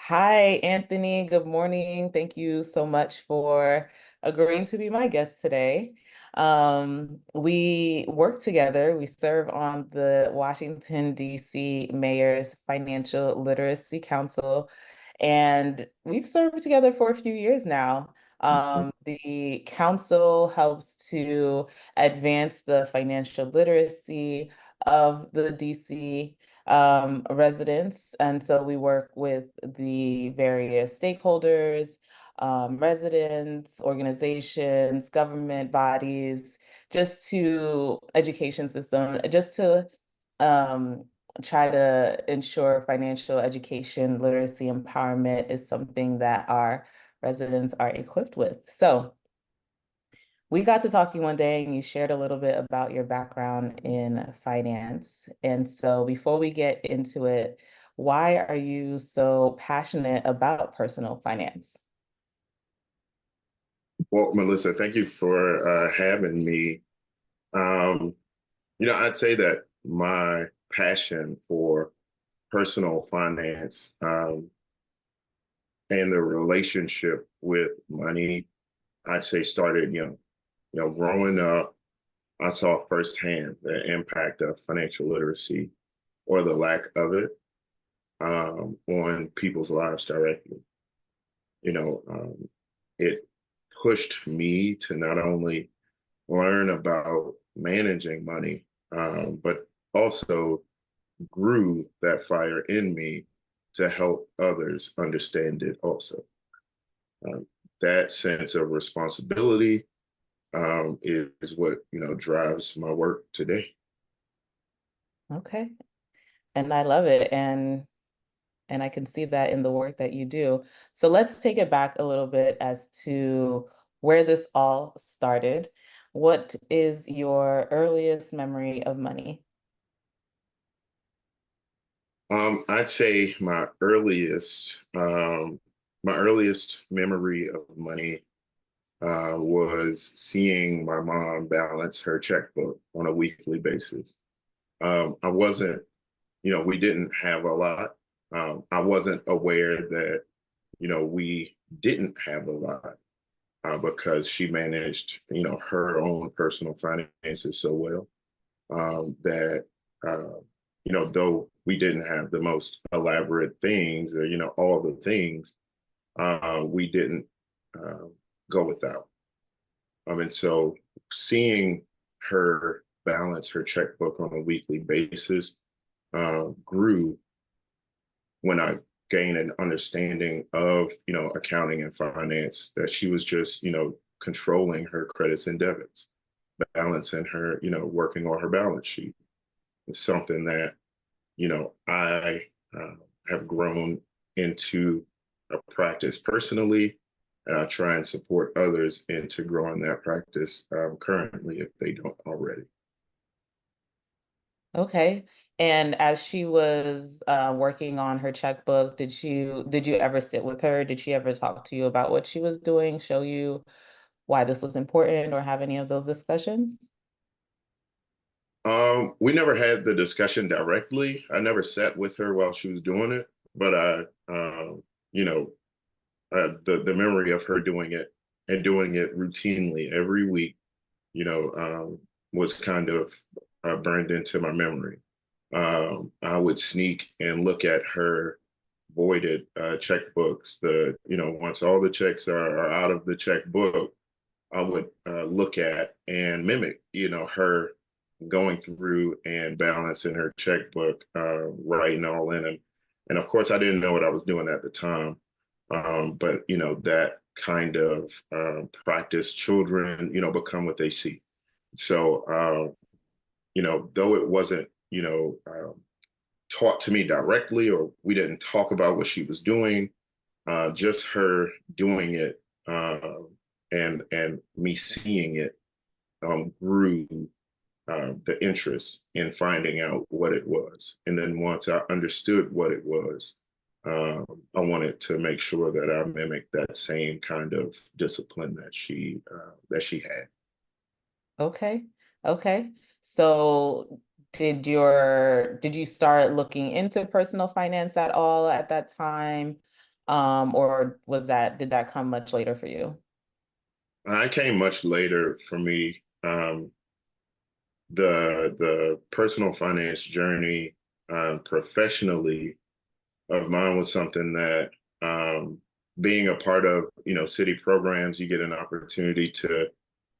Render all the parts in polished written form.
Hi, Anthony. Good morning. Thank you so much for agreeing to be my guest today. We work together. We serve on the Washington, D.C. Mayor's Financial Literacy Council, and we've served together for a few years now. The council helps to advance the financial literacy of the DC residents. And so we work with the various stakeholders, residents, organizations, government bodies, just to education system, just to um, try to ensure financial education, literacy, empowerment is something that our residents are equipped with. So we got to talking one day and you shared a little bit about your background in finance. And so before we get into it, why are you so passionate about personal finance? Well, Melissa, thank you for having me. Um, I'd say that my passion for personal finance and the relationship with money, I'd say started young. Growing up, I saw firsthand the impact of financial literacy or the lack of it on people's lives directly. You know, um, it pushed me to not only learn about managing money, but also grew that fire in me to help others understand it also. Um, that sense of responsibility is what drives my work today. Okay. And I love it. And I can see that in the work that you do. So let's take it back a little bit as to where this all started. What is your earliest memory of money? I'd say my earliest memory of money was seeing my mom balance her checkbook on a weekly basis. I wasn't, we didn't have a lot. I wasn't aware that, we didn't have a lot because she managed, her own personal finances so well that, uh, though we didn't have the most elaborate things or, all the things, we didn't uh, go without. And so seeing her balance her checkbook on a weekly basis grew when I gained an understanding of, accounting and finance, that she was just, controlling her credits and debits, balancing her, working on her balance sheet. It's something that, I have grown into a practice personally, and I try and support others into growing that practice currently if they don't already. Okay. And as she was working on her checkbook, did you ever sit with her? Did she ever talk to you about what she was doing, show you why this was important, or have any of those discussions? We never had the discussion directly. I never sat with her while she was doing it, but you know, the memory of her doing it and doing it routinely every week, was kind of burned into my memory. I would sneak and look at her voided checkbooks. Once all the checks are out of the checkbook, I would look at and mimic, her going through and balancing her checkbook, writing all in. And of course, I didn't know what I was doing at the time. But, that kind of practice, children, become what they see. So, though it wasn't, taught to me directly, or we didn't talk about what she was doing, just her doing it and me seeing it grew the interest in finding out what it was. And then once I understood what it was, I wanted to make sure that I mimicked that same kind of discipline that she had. Okay. Okay. So did you start looking into personal finance at all at that time? Or did that come much later for you? I came much later for me. The personal finance journey professionally of mine was something that being a part of, city programs, you get an opportunity to,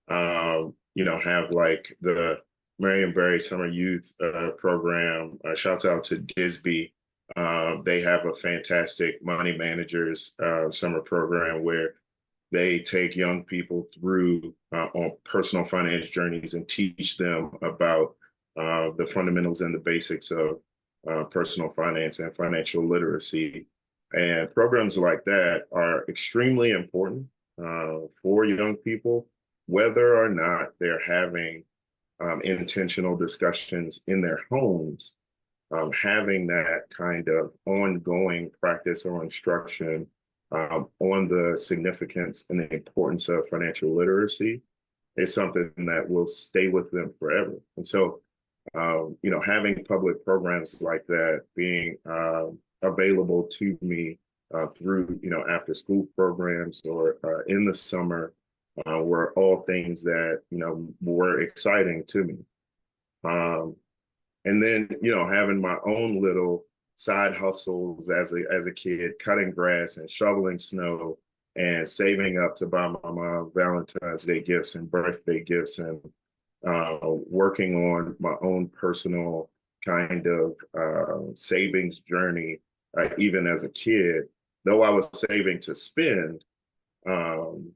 have like the Marion Barry Summer Youth Program. Shouts out to Disby. They have a fantastic money managers summer program where they take young people through on personal finance journeys and teach them about the fundamentals and the basics of personal finance and financial literacy. And programs like that are extremely important for young people, whether or not they're having intentional discussions in their homes. Having that kind of ongoing practice or instruction on the significance and the importance of financial literacy is something that will stay with them forever. And so, having public programs like that being available to me through, after school programs or in the summer were all things that, were exciting to me. Um, and then, having my own little side hustles as a kid, cutting grass and shoveling snow and saving up to buy my mom Valentine's Day gifts and birthday gifts and working on my own personal kind of savings journey, even as a kid. Though I was saving to spend, um,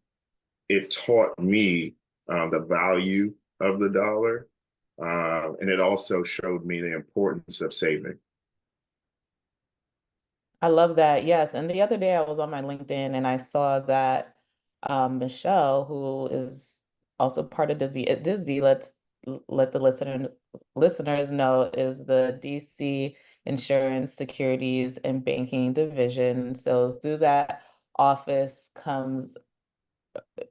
it taught me the value of the dollar. And it also showed me the importance of saving. I love that. Yes. And the other day I was on my LinkedIn and I saw that Michelle, who is also part of Disney, Disney, let the listeners know, is the DC Insurance, Securities, and Banking Division. So through that office comes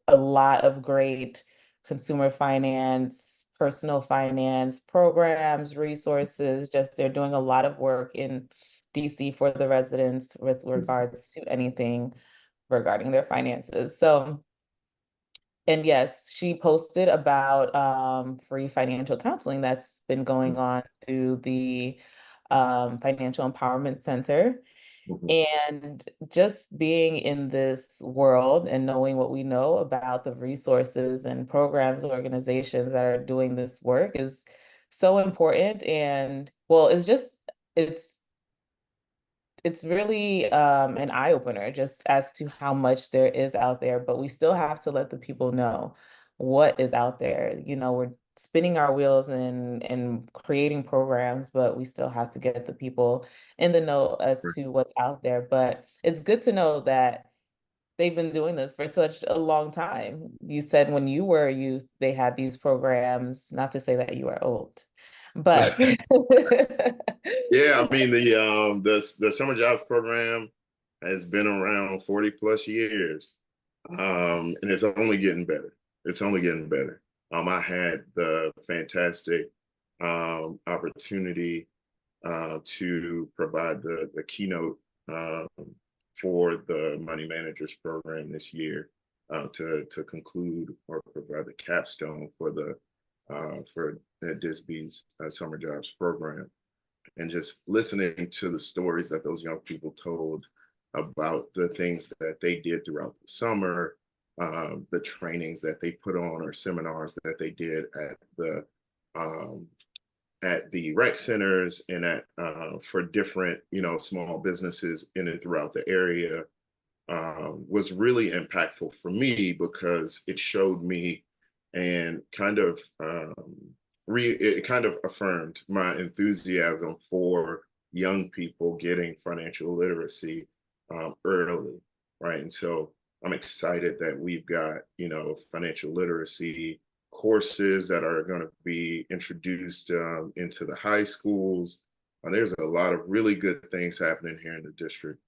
a lot of great consumer finance, personal finance programs, resources. Just they're doing a lot of work in DC for the residents with regards to anything regarding their finances. So, and yes, she posted about free financial counseling that's been going on through the Financial Empowerment Center. Mhm. And just being in this world and knowing what we know about the resources and programs, organizations that are doing this work is so important. And well, it's it's really an eye opener just as to how much there is out there, but we still have to let the people know what is out there. We're spinning our wheels and creating programs, but we still have to get the people in the know as to what's out there. But it's good to know that they've been doing this for such a long time. You said when you were a youth, they had these programs, not to say that you are old, but Yeah, I mean the summer jobs program has been around 40 plus years. And it's only getting better. It's only getting better. I had the fantastic opportunity to provide the keynote for the Money Managers program this year to conclude or provide the capstone for the Disby's summer jobs program, and just listening to the stories that those young people told about the things that they did throughout the summer, the trainings that they put on or seminars that they did um, at the rec centers and at for different small businesses in and throughout the area was really impactful for me because it showed me and kind of it kind of affirmed my enthusiasm for young people getting financial literacy early, right? And so I'm excited that we've got financial literacy courses that are going to be introduced into the high schools. And there's a lot of really good things happening here in the district.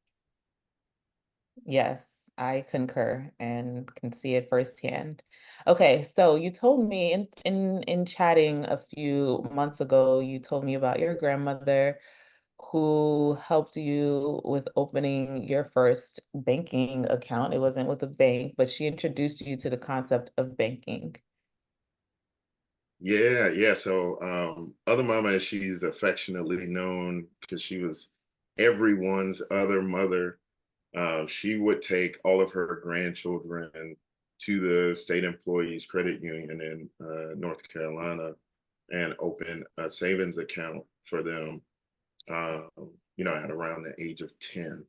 Yes, I concur and can see it firsthand. Okay, so you told me in chatting a few months ago, you told me about your grandmother who helped you with opening your first banking account. It wasn't with a bank, but she introduced you to the concept of banking. Yeah, yeah. So, other mama, as she's affectionately known, because she was everyone's other mother. She would take all of her grandchildren to the state employees credit union in North Carolina and open a savings account for them. Um, at around the age of 10,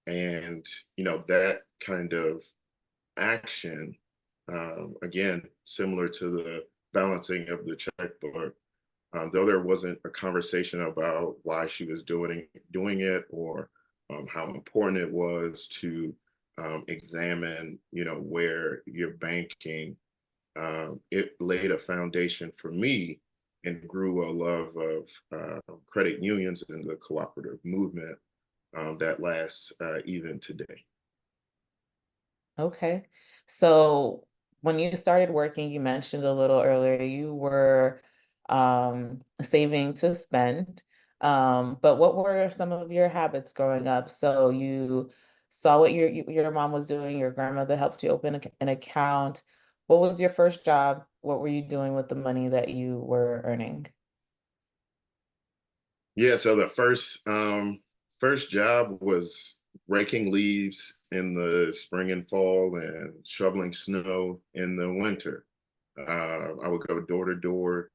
and that kind of action, again, similar to the balancing of the checkbook, though there wasn't a conversation about why she was doing it or how important it was to examine, where you're banking. It laid a foundation for me and grew a love of credit unions and the cooperative movement that lasts even today. Okay. So when you started working, you mentioned a little earlier you were saving to spend. But what were some of your habits growing up? So you saw what your mom was doing, your grandmother helped you open an account. What was your first job? What were you doing with the money that you were earning? Yeah, so the first job was raking leaves in the spring and fall and shoveling snow in the winter. I would go door to door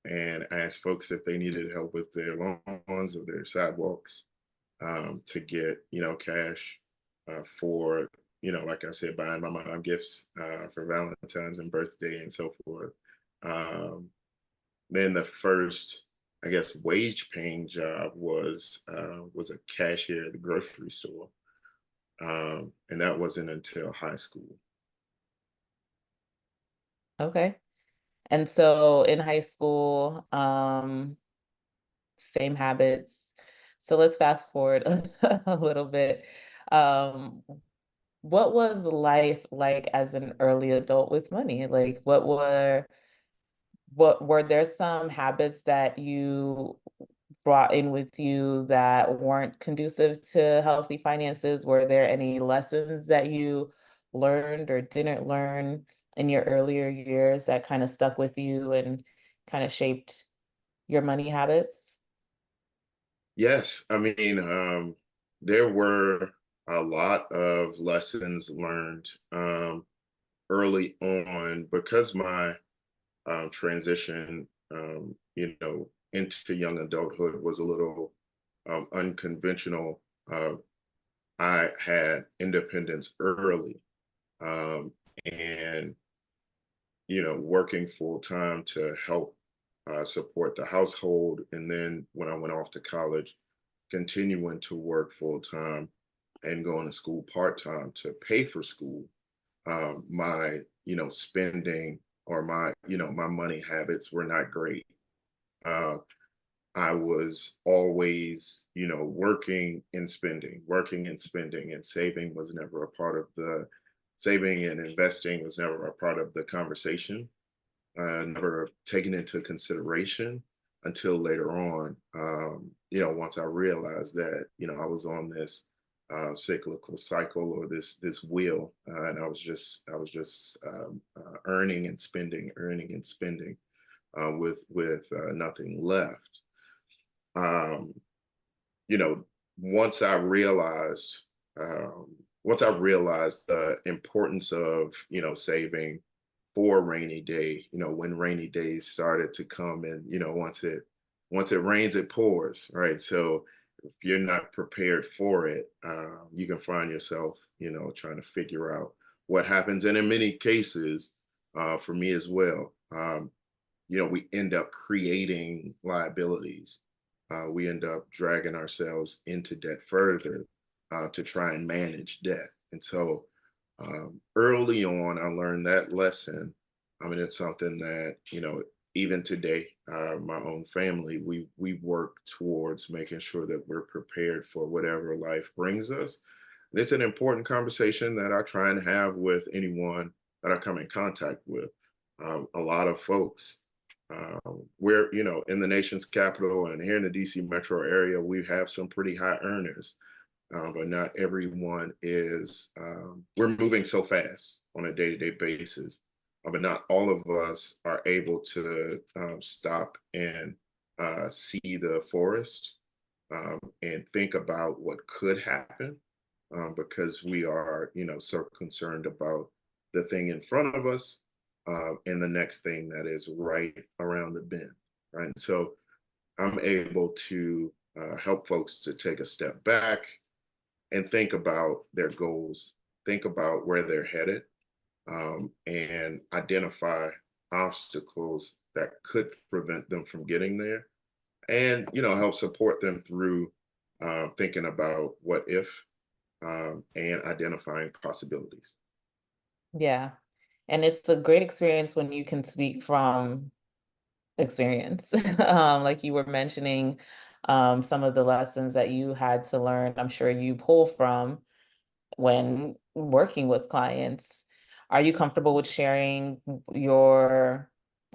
and ask folks if they needed help with their lawns or their sidewalks, to get cash for like I said, buying my mom gifts for Valentine's and birthday and so forth. Um, then the first, I guess, wage paying job was a cashier at the grocery store, and that wasn't until high school. Okay. And so in high school, same habits. So let's fast forward a little bit. Um, what was life like as an early adult with money? Like what were there some habits that you brought in with you that weren't conducive to healthy finances? Were there any lessons that you learned or didn't learn in your earlier years that kind of stuck with you and kind of shaped your money habits? Yes, I mean, there were a lot of lessons learned early on because my transition, into young adulthood was a little unconventional. I had independence early, um, and working full time to help support the household, and then when I went off to college, continuing to work full time and going to school part time to pay for school. My spending or my money habits were not great. Uh, I was always, working and spending, and saving was never a part of the saving and investing was never a part of the conversation, never taken into consideration until later on. Once I realized that, I was on this cyclical cycle or this wheel, and I was just earning and spending, with nothing left. Um, you know, once I realized um, once I realized the importance of saving for a rainy day, when rainy days started to come, and once it rains, it pours, right? So if you're not prepared for it, you can find yourself, trying to figure out what happens. And in many cases, for me as well, we end up creating liabilities. We end up dragging ourselves into debt further to try and manage debt. And so early on, I learned that lesson. I mean, it's something that, even today, my own family, we work towards making sure that we're prepared for whatever life brings us. And it's an important conversation that I try and have with anyone that I come in contact with. A lot of folks We're, in the nation's capital and here in the DC metro area, we have some pretty high earners, but not everyone is. We're moving so fast on a day-to-day basis, but not all of us are able to stop and see the forest and think about what could happen because we are, so concerned about the thing in front of us and the next thing that is right around the bend, right? So I'm able to help folks to take a step back and think about their goals, think about where they're headed, and identify obstacles that could prevent them from getting there, and help support them through thinking about what if and identifying possibilities. Yeah. And it's a great experience when you can speak from experience. Like you were mentioning, some of the lessons that you had to learn, I'm sure you pull from when working with clients. Are you comfortable with sharing your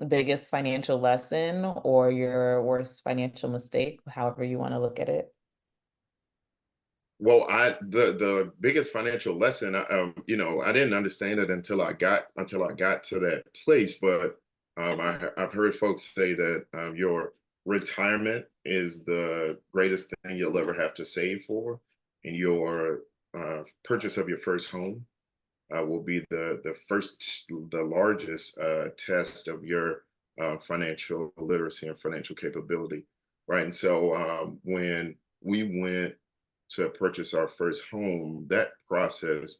biggest financial lesson or your worst financial mistake, however you want to look at it? Well, the biggest financial lesson, I didn't understand it until I got to that place. But I've heard folks say that your retirement is the greatest thing you'll ever have to save for, and your purchase of your first home will be the largest test of your financial literacy and financial capability, right? And so when we went to purchase our first home, that process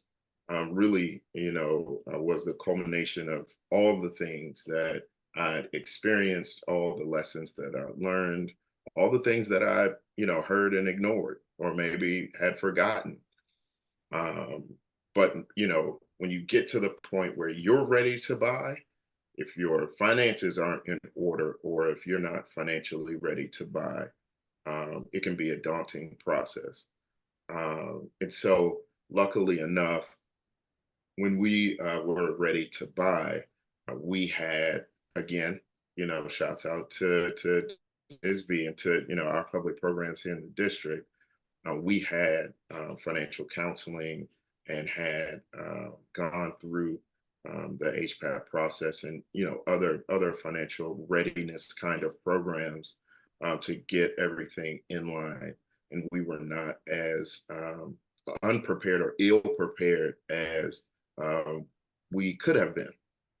really, was the culmination of all the things that I'd experienced, all the lessons that I learned, all the things that I, heard and ignored, or maybe had forgotten. Um, but when you get to the point where you're ready to buy, if your finances aren't in order, or if you're not financially ready to buy, it can be a daunting process. And so, luckily enough, when we were ready to buy, we had, again, shouts out to ISB and to our public programs here in the district. We had financial counseling and had gone through the HPAP process and other financial readiness kind of programs to get everything in line. And we were not as unprepared or ill prepared as um, we could have been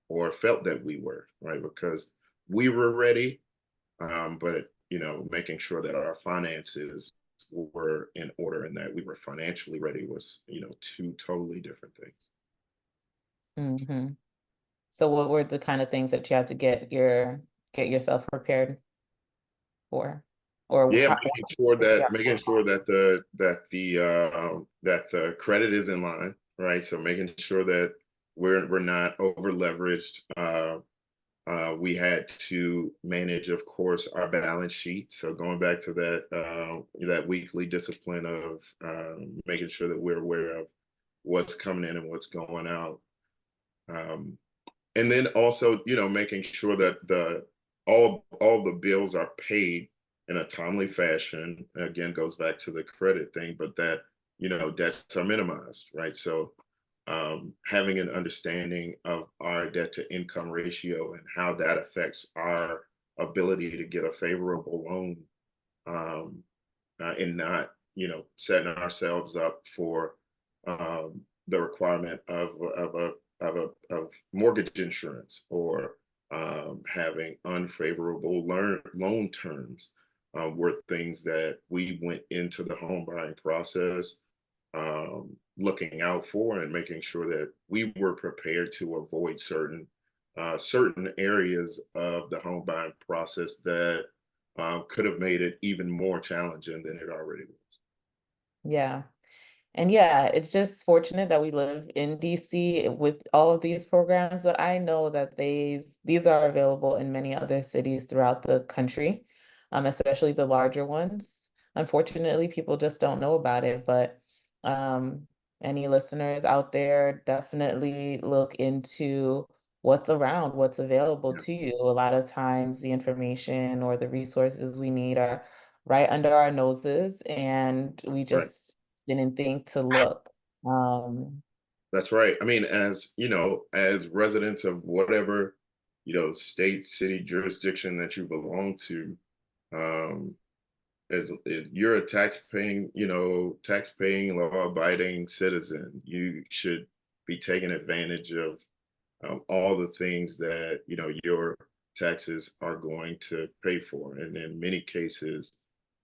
or felt that we were, right? Because we were ready, but making sure that our finances were in order and that we were financially ready was, two totally different things. Hmm. So what were the kind of things that you had to get yourself prepared for? Or Yeah, how yeah. making sure that the credit is in line, right? So making sure that we're not over leveraged. We had to manage, of course, our balance sheet. So going back to that weekly discipline of making sure that we're aware of what's coming in and what's going out. Um, and then also, making sure that all the bills are paid in a timely fashion. Again, goes back to the credit thing, but that debts are minimized, right? So having an understanding of our debt to income ratio and how that affects our ability to get a favorable loan, um, and not setting ourselves up for the requirement of mortgage insurance, or having unfavorable loan terms, were things that we went into the home buying process looking out for, and making sure that we were prepared to avoid certain areas of the home buying process that could have made it even more challenging than it already was. Yeah. And yeah, it's just fortunate that we live in DC with all of these programs, but I know that these are available in many other cities throughout the country, especially the larger ones. Unfortunately, people just don't know about it, but um, any listeners out there, definitely look into what's around, what's available Yeah, to you. A lot of times the information or the resources we need are right under our noses, and we right. just didn't think to look. That's right. I mean, as you know, as residents of whatever, state, city, jurisdiction that you belong to, um, as you're a tax-paying, law-abiding citizen, you should be taking advantage of all the things that your taxes are going to pay for. And in many cases,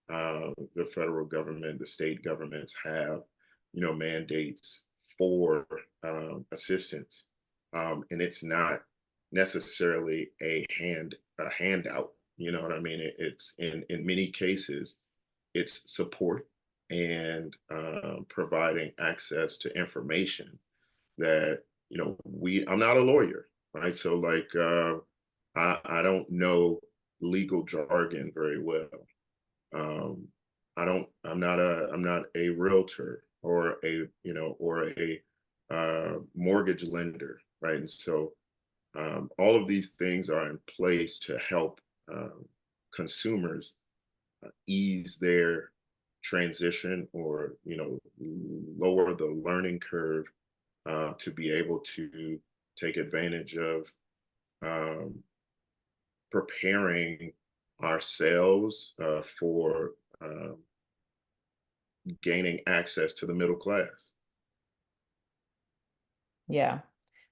the federal government, the state governments have mandates for assistance, and it's not necessarily a handout. You know what I mean? It's in many cases it's support and providing access to information that we I'm not a lawyer, right? So like I don't know legal jargon very well. I'm not a realtor or a mortgage lender, right? And so all of these things are in place to help consumers ease their transition, or lower the learning curve to be able to take advantage of um, preparing ourselves for gaining access to the middle class. Yeah.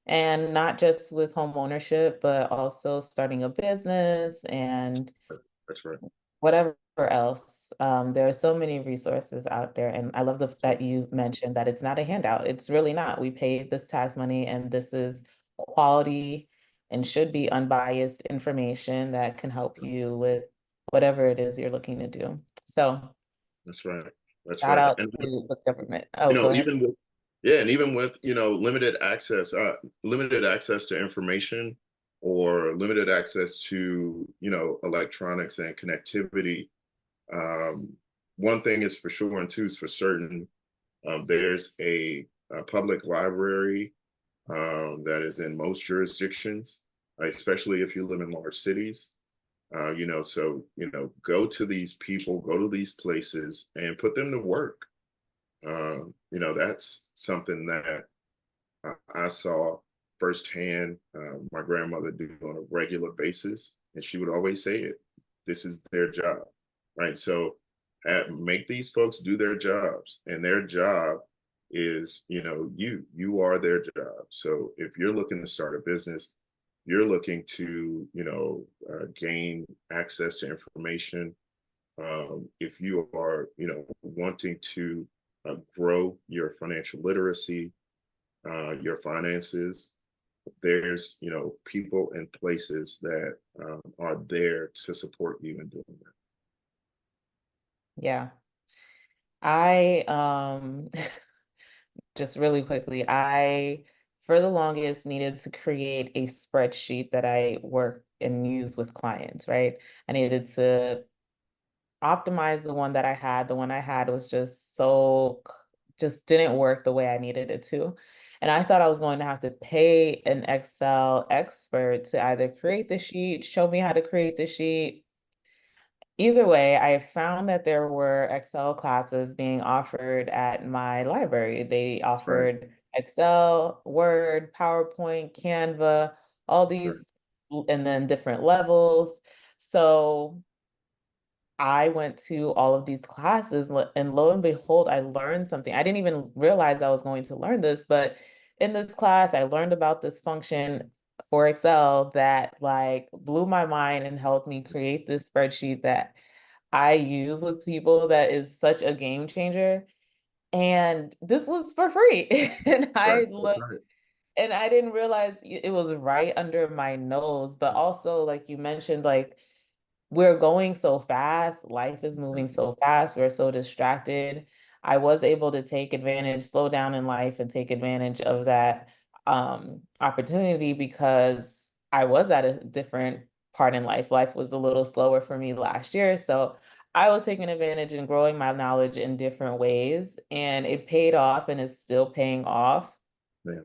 And not just with home ownership, but also starting a business and That's right. whatever else. There are so many resources out there. And I love that you mentioned that it's not a handout. It's really not. We pay this tax money, and this is quality and should be unbiased information that can help you with whatever it is you're looking to do. So That's right. That's shout right. out And to the government. Oh, go ahead. even with yeah, and even with limited access to information, or limited access to electronics and connectivity. Um, One thing is for sure, and two is for certain. There's a public library that is in most jurisdictions, especially if you live in large cities. So go to these people, go to these places, and put them to work. That's something that I saw firsthand my grandmother do on a regular basis, and she would always say it. This is their job, right? So make these folks do their jobs, and their job is, you are their job. So if you're looking to start a business, you're looking to, gain access to information. If you are, wanting to grow your financial literacy, your finances, there's people and places that are there to support you in doing that. Yeah. I just really quickly, I for the longest needed to create a spreadsheet that I work and use with clients, right? I needed to optimize the one that I had. The one I had was just didn't work the way I needed it to. And I thought I was going to have to pay an Excel expert to either create the sheet, show me how to create the sheet. Either way, I found that there were Excel classes being offered at my library. They Right. offered Excel, Word, PowerPoint, Canva, all Right. these, and then different levels. So I went to all of these classes, and lo and behold, I learned something. I didn't even realize I was going to learn this, but in this class, I learned about this function for Excel that like blew my mind and helped me create this spreadsheet that I use with people that is such a game changer. And this was for free. And Right. I That's looked right. and I didn't realize it was right under my nose, but also like you mentioned, like we're going so fast, life is moving so fast, we're so distracted. I was able to take advantage, slow down in life and take advantage of that opportunity because I was at a different part in life. Life was a little slower for me last year. So I was taking advantage and growing my knowledge in different ways, and it paid off and it's still paying off. Yeah.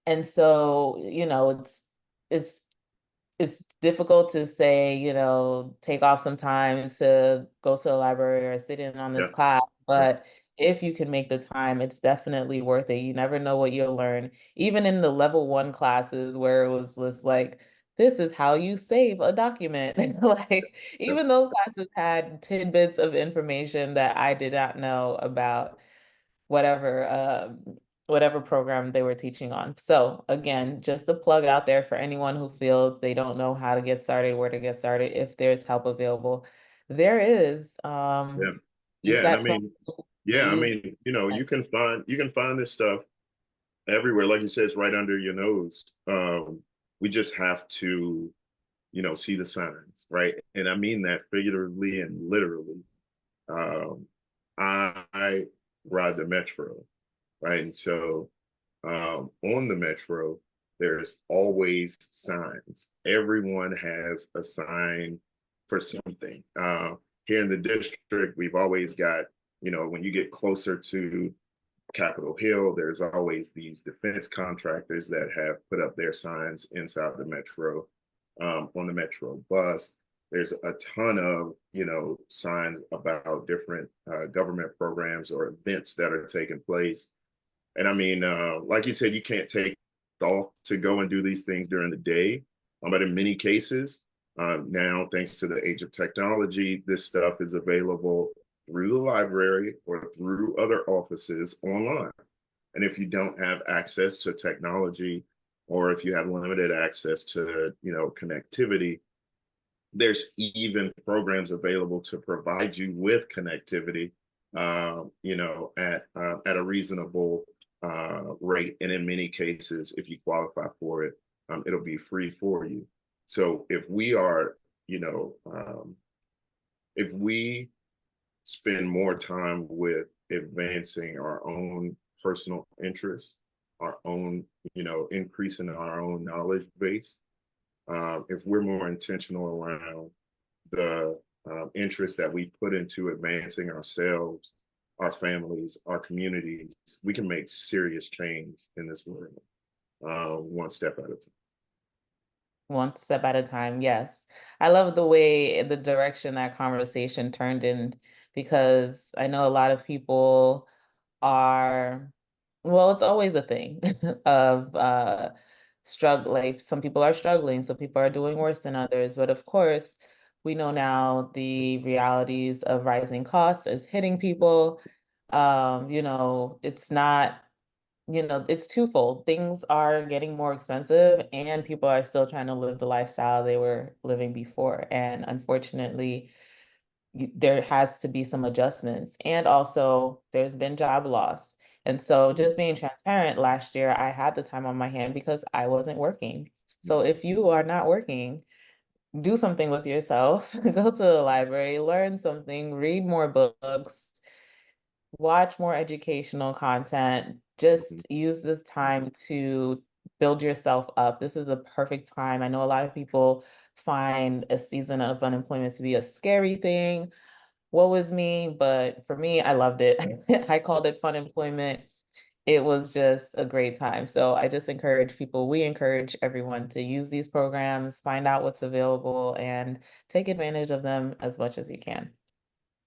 And so, it's it's difficult to say, take off some time to go to the library or sit in on this Yeah. class, Yeah. but if you can make the time, it's definitely worth it. You never know what you'll learn. Even in the level one classes where it was just like, this is how you save a document. Like, Yeah. even those classes had tidbits of information that I did not know about whatever whatever program they were teaching on. So again, just a plug out there for anyone who feels they don't know how to get started, where to get started, if there's help available. There is. Yeah. Use Yeah. And I that phone, mean, yeah, I use mean, you can find this stuff everywhere. Like you said, it's right under your nose. We just have to, see the signs, right? And I mean that figuratively and literally. Um, I ride the metro, right? And so on the metro, there's always signs. Everyone has a sign for something. Here in the district, we've always got, when you get closer to Capitol Hill, there's always these defense contractors that have put up their signs inside the metro, on the metro bus. There's a ton of, signs about different government programs or events that are taking place. And I mean, like you said, you can't take off to go and do these things during the day. But in many cases, now, thanks to the age of technology, this stuff is available through the library or through other offices online. And if you don't have access to technology, or if you have limited access to, connectivity, there's even programs available to provide you with connectivity, at a reasonable rate, and in many cases, if you qualify for it, it'll be free for you. So if we spend more time with advancing our own personal interests, our own, increasing our own knowledge base, if we're more intentional around the interest that we put into advancing ourselves, our families, our communities, we can make serious change in this world, one step at a time. one step at a time. Yes. I love the way the direction that conversation turned in because I know a lot of people are, well, it's always a thing of struggle. Like some people are struggling, some people are doing worse than others. But of course, we know now the realities of rising costs is hitting people. It's not, it's twofold. Things are getting more expensive and people are still trying to live the lifestyle they were living before. And unfortunately, there has to be some adjustments. And also, there's been job loss. And so, just being transparent, last year I had the time on my hand because I wasn't working. So, if you are not working, do something with yourself, go to the library, learn something, read more books, watch more educational content. Mhm. Just use this time to build yourself up. This is a perfect time. I know a lot of people find a season of unemployment to be a scary thing. Woe is me, but for me, I loved it. I called it fun employment. It was just a great time. So I just encourage people, we encourage everyone to use these programs, find out what's available, and take advantage of them as much as you can.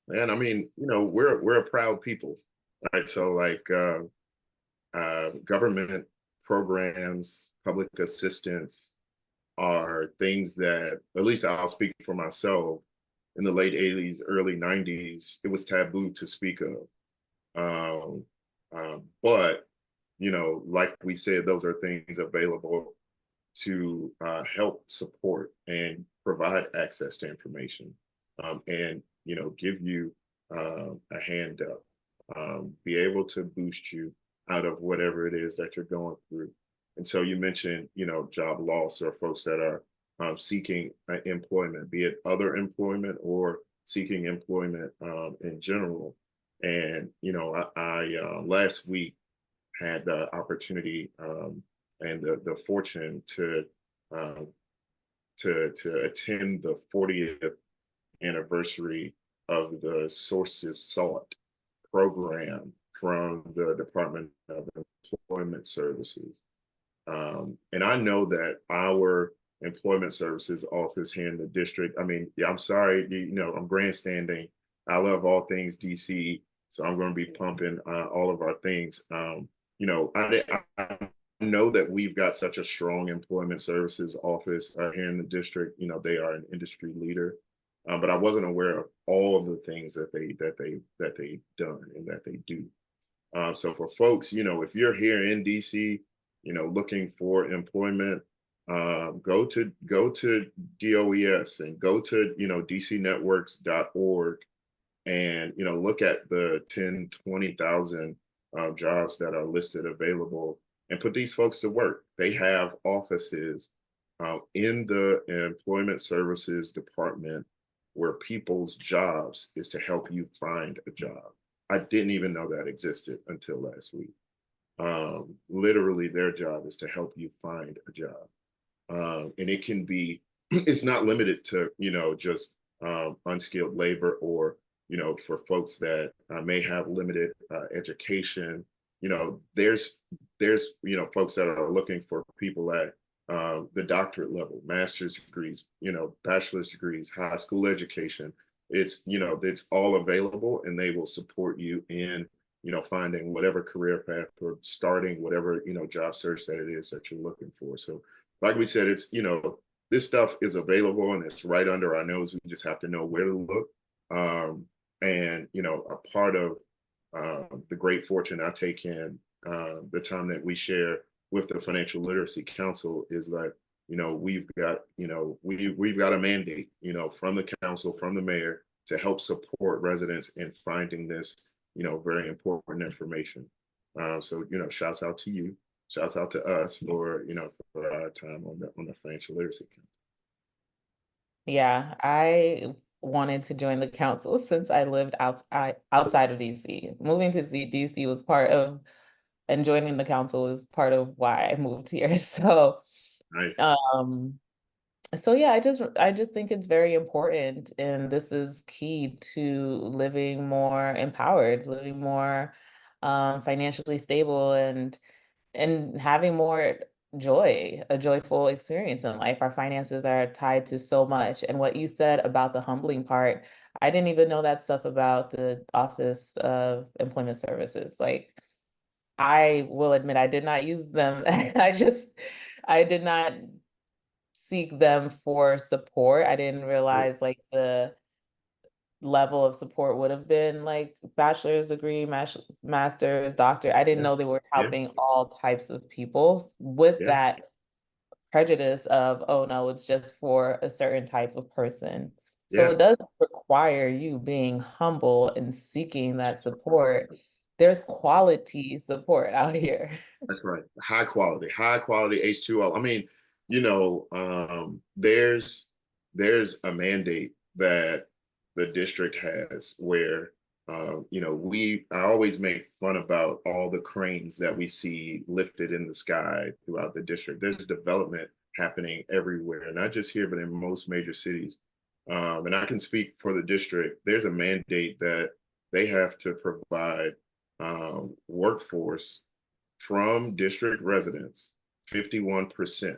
And I mean, we're a proud people, right? So like government programs, public assistance are things that, at least I'll speak for myself, in the late 80s, early 90s, it was taboo to speak of. But, like we said, those are things available to help support and provide access to information, and, give you a hand up, be able to boost you out of whatever it is that you're going through. And so you mentioned, job loss or folks that are seeking employment, be it other employment or seeking employment in general. And I last week had the opportunity and the fortune um, to attend the 40th anniversary of the Sources Sought program from the Department of Employment Services. And I know that our employment services office here in the district, I mean, yeah, I'm sorry, I'm grandstanding. I love all things DC, so I'm going to be pumping all of our things. I know that we've got such a strong employment services office here in the district. They are an industry leader, but I wasn't aware of all of the things that they done and that they do. So for folks, if you're here in DC, looking for employment, go to DOES and go to dcnetworks.org and look at the 10, 20,000 jobs that are listed available and put these folks to work. They have offices in the employment services department where people's jobs is to help you find a job. I didn't even know that existed until last week. Literally, their job is to help you find a job. And it can be, it's not limited to, just unskilled labor or, for folks that may have limited education. There's folks that are looking for people at the doctorate level, master's degrees, bachelor's degrees, high school education. It's all available, and they will support you in finding whatever career path or starting whatever job search that it is that you're looking for. So like we said, it's this stuff is available and it's right under our nose. We just have to know where to look. And a part of the great fortune I take in the time that we share with the Financial Literacy Council is that we've got a mandate from the council, from the mayor, to help support residents in finding this very important information. So shouts out to you, shouts out to us for our time on the Financial Literacy Council. Yeah, I wanted to join the council since I lived outside of DC. Moving to DC was part of, and joining the council was part of why I moved here. Nice. Um, so yeah, I just think it's very important, and this is key to living more empowered, living more financially stable, and having more joy, a joyful experience in life. Our finances are tied to so much. And what you said about the humbling part, I didn't even know that stuff about the Office of Employment Services. Like, I will admit I did not use them. I did not seek them for support. I didn't realize like the level of support would have been like bachelor's degree, master's, doctor. I didn't Yeah, know they were yeah, helping all types of people with yeah. that prejudice of, oh no, it's just for a certain type of person. So Yeah. it does require you being humble and seeking that support. There's quality support out here. That's right. High quality H2O. I mean, there's a mandate that the district has where I always make fun about all the cranes that we see lifted in the sky throughout the district. There's development happening everywhere, not just here, but in most major cities. And I can speak for the district. There's a mandate that they have to provide workforce from district residents. 51%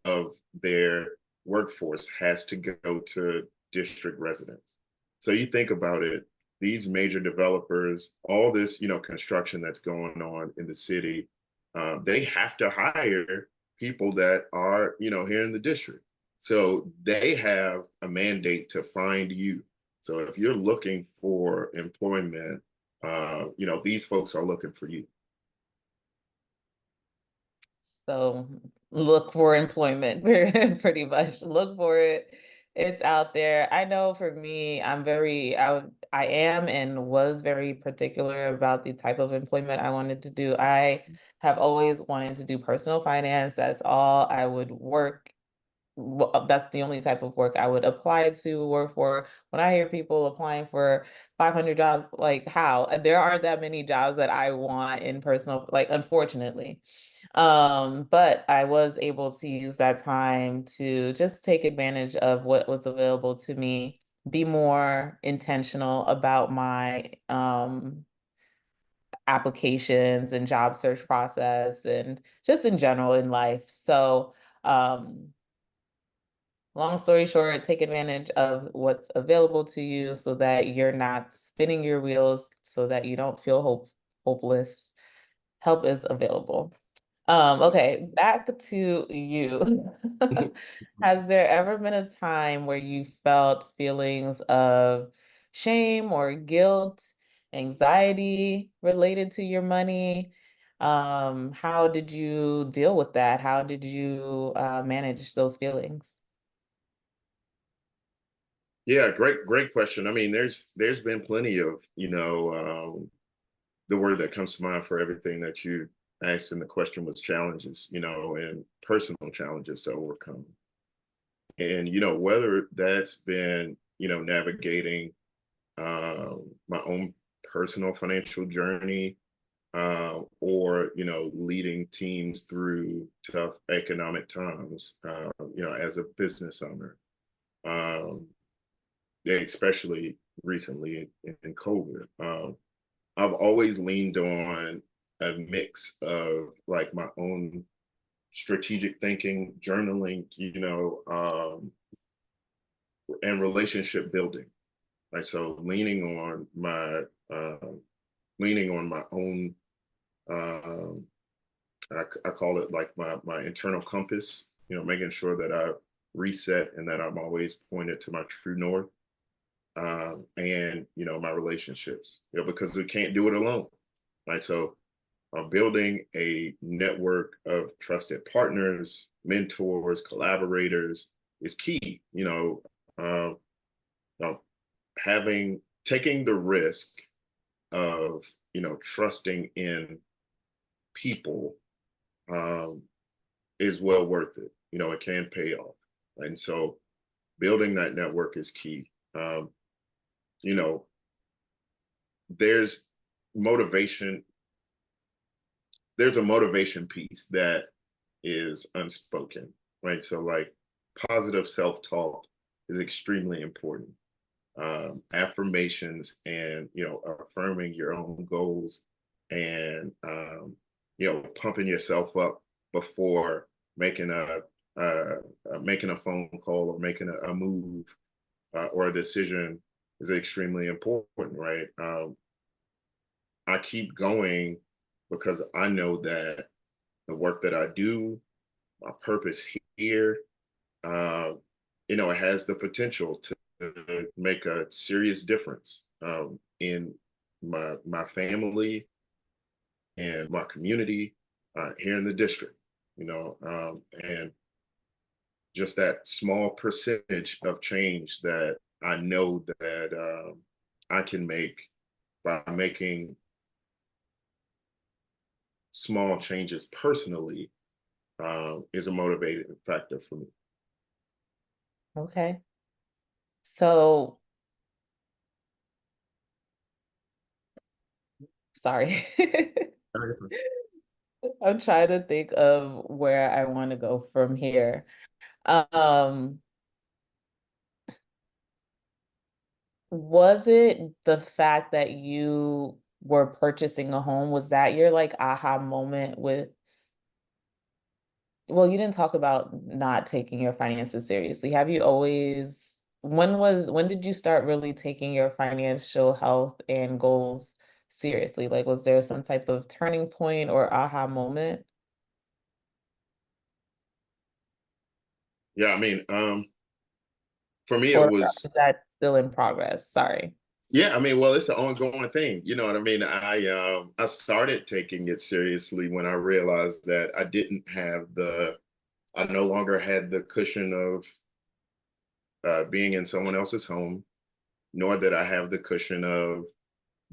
of their workforce has to go to district residents. So you think about it, these major developers, all this, construction that's going on in the city, they have to hire people that are, here in the district. So they have a mandate to find you. So if you're looking for employment, these folks are looking for you. So look for employment, pretty much. Look for it. It's out there. I know for me, I am and was very particular about the type of employment I wanted to do. I have always wanted to do personal finance. That's all I would work. That's the only type of work I would apply to work for. When I hear people applying for 500 jobs, like how? There aren't that many jobs that I want in personal, like unfortunately. But I was able to use that time to just take advantage of what was available to me, be more intentional about my applications and job search process and just in general in life. So, long story short, take advantage of what's available to you so that you're not spinning your wheels, so that you don't feel hopeless. Help is available. Okay, back to you. Has there ever been a time where you felt feelings of shame or guilt, anxiety related to your money? How did you deal with that? How did you manage those feelings? Yeah, great question. I mean, there's been plenty of, the word that comes to mind for everything that you asked in the question was challenges, and personal challenges to overcome. And, whether that's been, navigating my own personal financial journey, or, leading teams through tough economic times, as a business owner. Um, yeah, especially recently in COVID. I've always leaned on a mix of like my own strategic thinking, journaling, and relationship building. Right. So leaning on my own, um, I call it like my internal compass, making sure that I reset and that I'm always pointed to my true north, and my relationships, because we can't do it alone, right? So building a network of trusted partners, mentors, collaborators is key. Uh, uh, having taking the risk of trusting in people, um, is well worth it. It can pay off, and so building that network is key. You know, there's motivation. There's a motivation piece that is unspoken, right? So, like, positive self-talk is extremely important. Affirmations and affirming your own goals, and pumping yourself up before making making a phone call or making a move, or a decision is extremely important, right? I keep going because I know that the work that I do, my purpose here, uh, it has the potential to make a serious difference, in my family and my community, here in the district. And just that small percentage of change that I know that, I can make by making small changes personally, is a motivating factor for me. Okay. So, sorry. I'm trying to think of where I want to go from here. Um, was it the fact that you were purchasing a home? Was that your like aha moment with, well, you didn't talk about not taking your finances seriously. Have you always, when did you start really taking your financial health and goals seriously? Like, was there some type of turning point or aha moment? Yeah, I mean, for me, it Or was. is that still in progress? Sorry. Yeah, I mean, well, it's an ongoing thing. You know what I mean? I started taking it seriously when I realized that I no longer had the cushion of, being in someone else's home, nor did I have the cushion of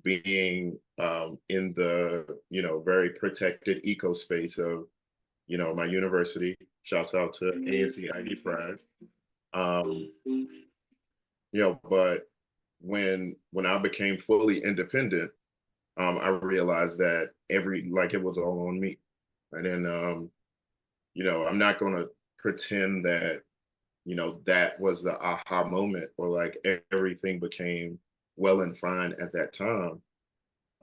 being, in the very protected eco space of my university. Shouts out to AFC ID Pride. Um, but when I became fully independent, I realized that it was all on me. And then, I'm not going to pretend that, that was the aha moment, or like everything became well and fine at that time.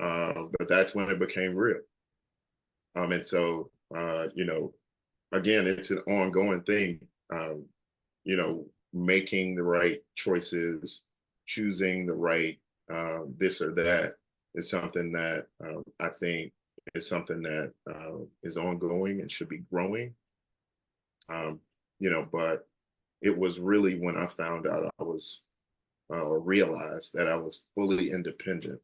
But that's when it became real. And so, again, it's an ongoing thing. You know, making the right choices, choosing the right this or that is something that I think is something that is ongoing and should be growing. Um, but it was really when I found out I was or realized that I was fully independent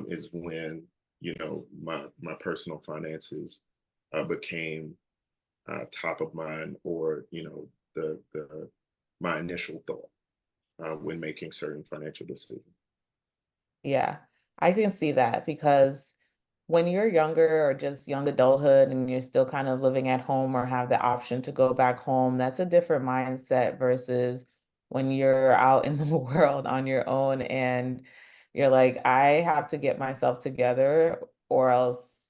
is when my personal finances became top of mind, or the my initial thought when making certain financial decisions. Yeah, I can see that because when you're younger or just young adulthood and you're still kind of living at home or have the option to go back home, that's a different mindset versus when you're out in the world on your own and you're like, I have to get myself together or else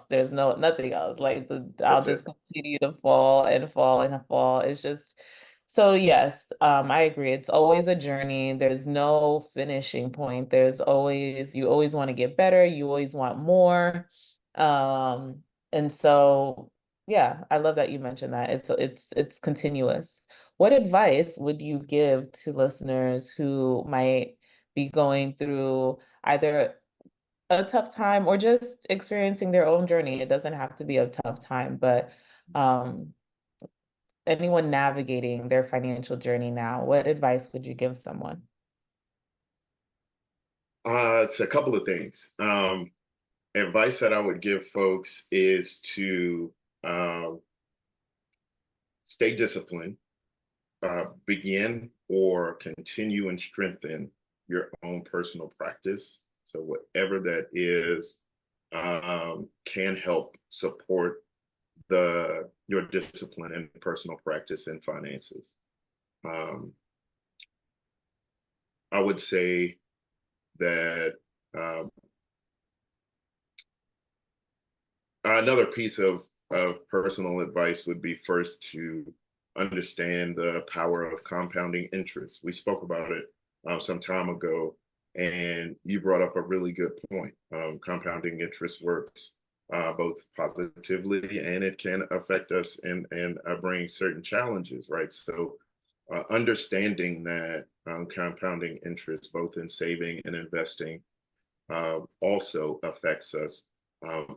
there's nothing else. Like I'll That's just it. continue to fall and fall and fall. It's just so yes, I agree. It's always a journey. There's no finishing point. There's always you always want to get better. You always want more. And so yeah, I love that you mentioned that. It's continuous. What advice would you give to listeners who might be going through either a tough time or just experiencing their own journey? It doesn't have to be a tough time, but um, anyone navigating their financial journey now, what advice would you give someone? It's a couple of things. Advice that I would give folks is to um, stay disciplined, begin or continue and strengthen your own personal practice. So whatever that is can help support the your discipline and personal practice and finances. Um, I would say that um, another piece of personal advice would be first to understand the power of compounding interest. We spoke about it some time ago, and you brought up a really good point. Compounding interest works both positively, and it can affect us and bring certain challenges, right? So, understanding that compounding interest, both in saving and investing, also affects us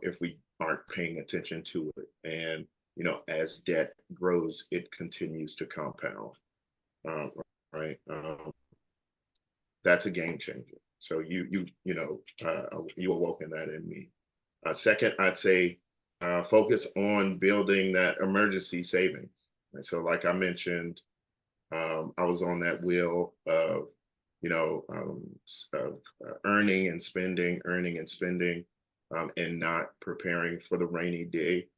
if we aren't paying attention to it. And as debt grows, it continues to compound. Um, right? That's a game changer. So you awoken that in me. Second, I'd say focus on building that emergency savings. And so, like I mentioned, I was on that wheel of earning and spending, and not preparing for the rainy day.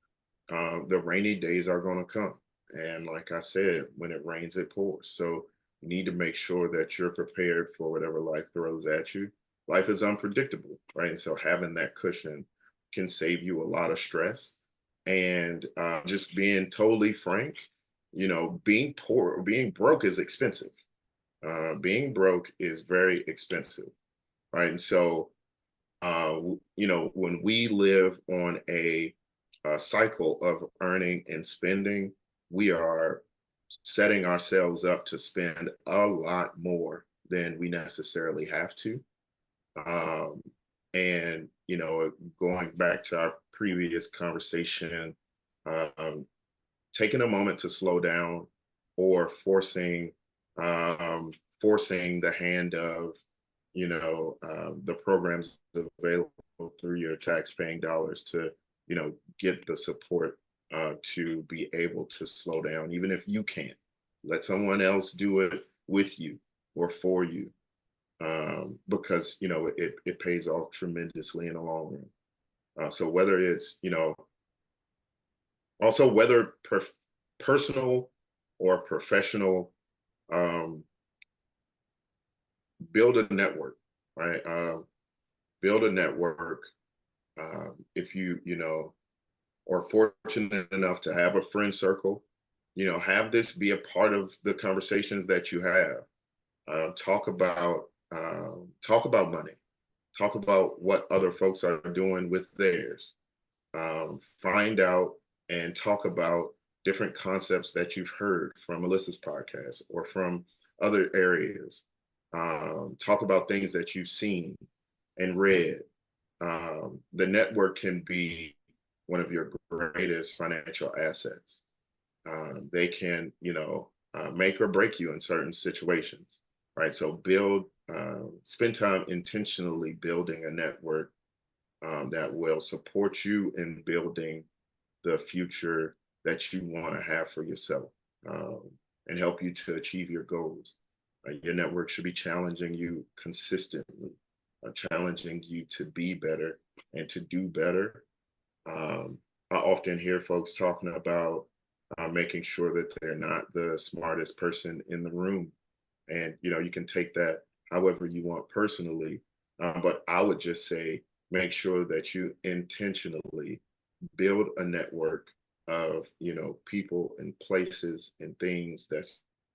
The rainy days are going to come. And like I said, when it rains, it pours. So you need to make sure that you're prepared for whatever life throws at you. Life is unpredictable, right? And so having that cushion can save you a lot of stress. And just being totally frank, being poor, being broke is expensive. Being broke is very expensive, right? And so, when we live on a cycle of earning and spending, we are setting ourselves up to spend a lot more than we necessarily have to. Um, and, going back to our previous conversation, um, taking a moment to slow down, or um, forcing the hand of the programs available through your tax paying dollars to get the support to be able to slow down, even if you can't. Let someone else do it with you or for you, because it pays off tremendously in the long run. So whether it's also whether personal or professional, um, build a network, right? Build a network. If you are fortunate enough to have a friend circle, have this be a part of the conversations that you have. Talk about money. talk about what other folks are doing with theirs. Find out and talk about different concepts that you've heard from Melissa's podcast or from other areas. Talk about things that you've seen and read. The network can be one of your greatest financial assets. They can, make or break you in certain situations, right? So spend time intentionally building a network that will support you in building the future that you want to have for yourself, um, and help you to achieve your goals. Your network should be challenging you consistently, challenging you to be better and to do better. I often hear folks talking about making sure that they're not the smartest person in the room. And, you can take that however you want personally. But I would just say, make sure that you intentionally build a network of, people and places and things that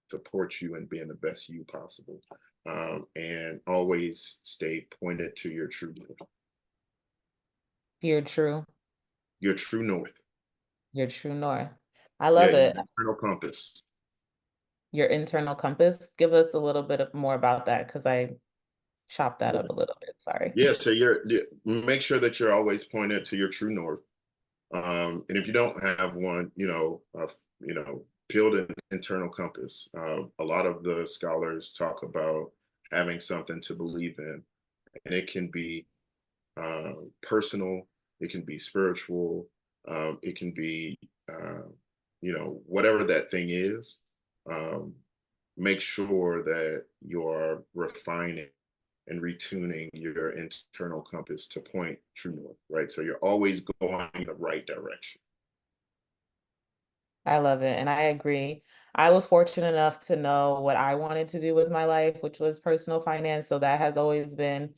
support you in being the best you possible. And always stay pointed to You're true. your true north. Your true north. I Yeah, love your it. internal compass. Your internal compass. Give us a little bit more about that because I chopped that up a little bit. Sorry. Yeah, so make sure that you're always pointed to your true north. And if you don't have one, build an internal compass. A lot of the scholars talk about having something to believe in, and it can be personal, it can be spiritual, it can be, whatever that thing is. Um, Make sure that you're refining and retuning your internal compass to point true north, right? So you're always going in the right direction. I love it. And I agree. I was fortunate enough to know what I wanted to do with my life, which was personal finance. So that has always been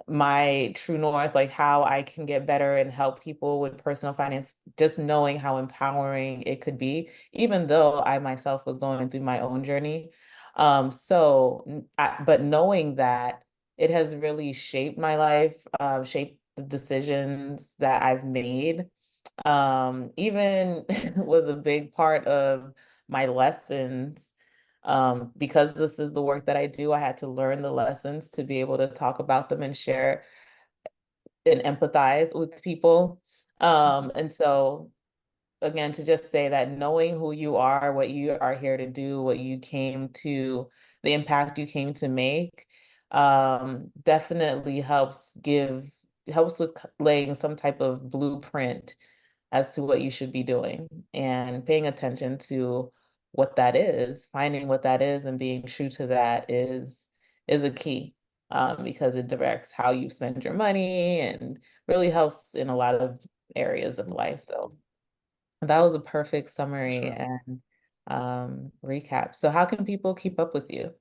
my true north, like how I can get better and help people with personal finance, just knowing how empowering it could be, even though I myself was going through my own journey. But knowing that it has really shaped my life, shaped the decisions that I've made, even was a big part of my lessons. Because this is the work that I do, I had to learn the lessons to be able to talk about them and share and empathize with people. And so again, to just say that knowing who you are, what you are here to do, the impact you came to make, definitely helps with laying some type of blueprint as to what you should be doing and paying attention to what that is, finding what that is and being true to that is a key, because it directs how you spend your money and really helps in a lot of areas of life. So that was a perfect summary Sure. and recap. So how can people keep up with you?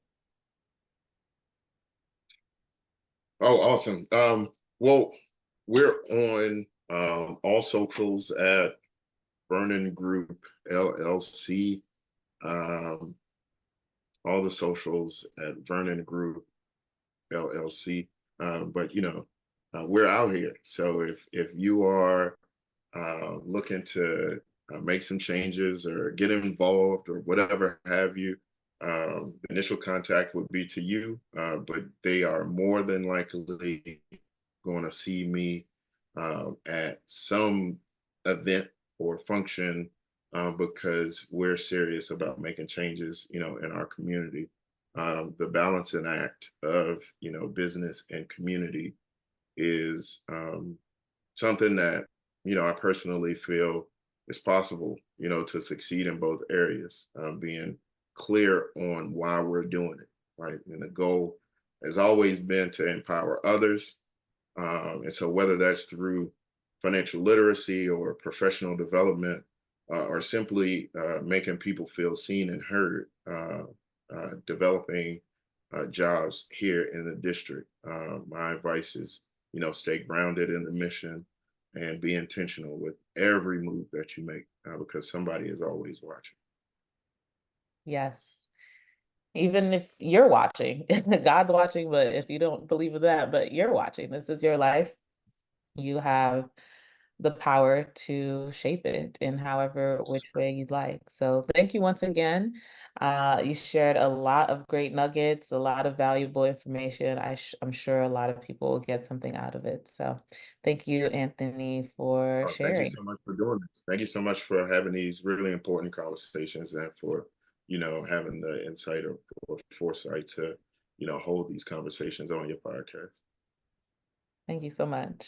Oh, awesome. Well, we're on all socials at Vernon Group LLC. Um, all the socials at Vernon Group LLC. But we're out here. So if you are looking to make some changes or get involved or whatever have you, the initial contact would be to you, but they are more than likely going to see me at some event or function, because we're serious about making changes, in our community. The balancing act of, business and community is something that, I personally feel is possible, to succeed in both areas, being clear on why we're doing it, right? And the goal has always been to empower others. And so, whether that's through financial literacy or professional development, or simply making people feel seen and heard, developing jobs here in the district, my advice is, stay grounded in the mission and be intentional with every move that you make, because somebody is always watching. Yes. Even if you're watching, God's watching, but if you don't believe in that, but you're watching, this is your life. You have the power to shape it in however which way you'd like. So thank you once again. You shared a lot of great nuggets, a lot of valuable information. I'm sure a lot of people will get something out of it. So thank you, Anthony, for Thank you sharing. so much for doing this. Thank you so much for having these really important conversations and for, having the insight or foresight to, hold these conversations on your podcast. Thank you so much.